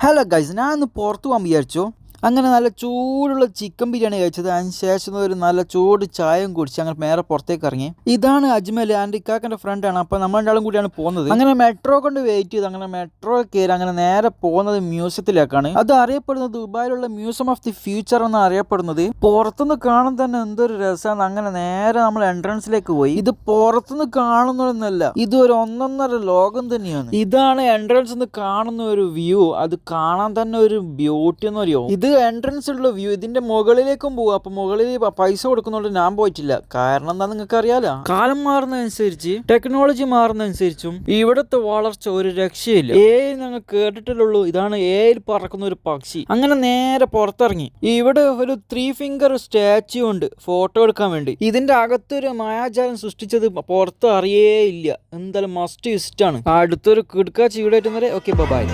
Hello guys, ഞാൻ ഇന്ന് പുറത്ത് പോകാൻ വിചാരിച്ചു. അങ്ങനെ നല്ല ചൂടുള്ള ചിക്കൻ ബിരിയാണി കഴിച്ചത്. അതിന് ശേഷം ഒരു നല്ല ചൂട് ചായയും കുടിച്ച് അങ്ങനെ നേരെ പുറത്തേക്ക് ഇറങ്ങി. ഇതാണ് അജ്മൽ, എൻ്റെ ഇക്കാക്കൻ്റെ ഫ്രണ്ടാണ്. അപ്പോൾ നമ്മൾ രണ്ടാളും കൂടിയാണ് പോകുന്നത്. അങ്ങനെ മെട്രോ കൊണ്ട് വെയിറ്റ് ചെയ്ത് അങ്ങനെ മെട്രോ കയറി അങ്ങനെ നേരെ പോകുന്നത് മ്യൂസിയത്തിലേക്കാണ്. അത് അറിയപ്പെടുന്നത് ദുബായിലുള്ള മ്യൂസിയം ഓഫ് ദി ഫ്യൂച്ചർ എന്ന് അറിയപ്പെടുന്നത്. പുറത്തുനിന്ന് കാണാൻ തന്നെ എന്തൊരു രസമാണ്. അങ്ങനെ നേരെ നമ്മൾ എൻട്രൻസിലേക്ക് പോയി. ഇത് പുറത്തുനിന്ന് കാണുന്നതൊന്നല്ല, ഇത് ഒരു ഒന്നൊന്നര ലോകം തന്നെയാണ്. ഇതാണ് എൻട്രൻസ് എന്ന് കാണുന്ന ഒരു വ്യൂ. അത് കാണാൻ തന്നെ ഒരു ബ്യൂട്ടി എന്ന് പറയുമോ. ഇത് എൻട്രൻസ് ഉള്ള വ്യൂ. ഇതിന്റെ മുകളിലേക്കും പോകും. അപ്പൊ മുകളിൽ പൈസ കൊടുക്കുന്നതുകൊണ്ട് ഞാൻ പോയിട്ടില്ല. കാരണം എന്താ നിങ്ങൾക്ക് അറിയാലോ, കാലം മാറുന്നതനുസരിച്ച് ടെക്നോളജി മാറുന്നതനുസരിച്ചും ഇവിടുത്തെ വളർച്ച ഒരു രക്ഷയില്ല. ഞങ്ങൾ കേട്ടിട്ടുള്ളൂ. ഇതാണ് പറക്കുന്ന ഒരു പക്ഷി. അങ്ങനെ നേരെ പുറത്തിറങ്ങി. ഇവിടെ ഒരു 3 ഫിംഗർ സ്റ്റാച്യു ഉണ്ട് ഫോട്ടോ എടുക്കാൻ വേണ്ടി. ഇതിന്റെ അകത്തൊരു മായാജാലം സൃഷ്ടിച്ചത് പുറത്ത് അറിയേ ഇല്ല. എന്തായാലും മസ്റ്റ് വിസിറ്റ് ആണ്. അടുത്തൊരു കിടക്കാച്ചി ഇവിടെ. Okay, by.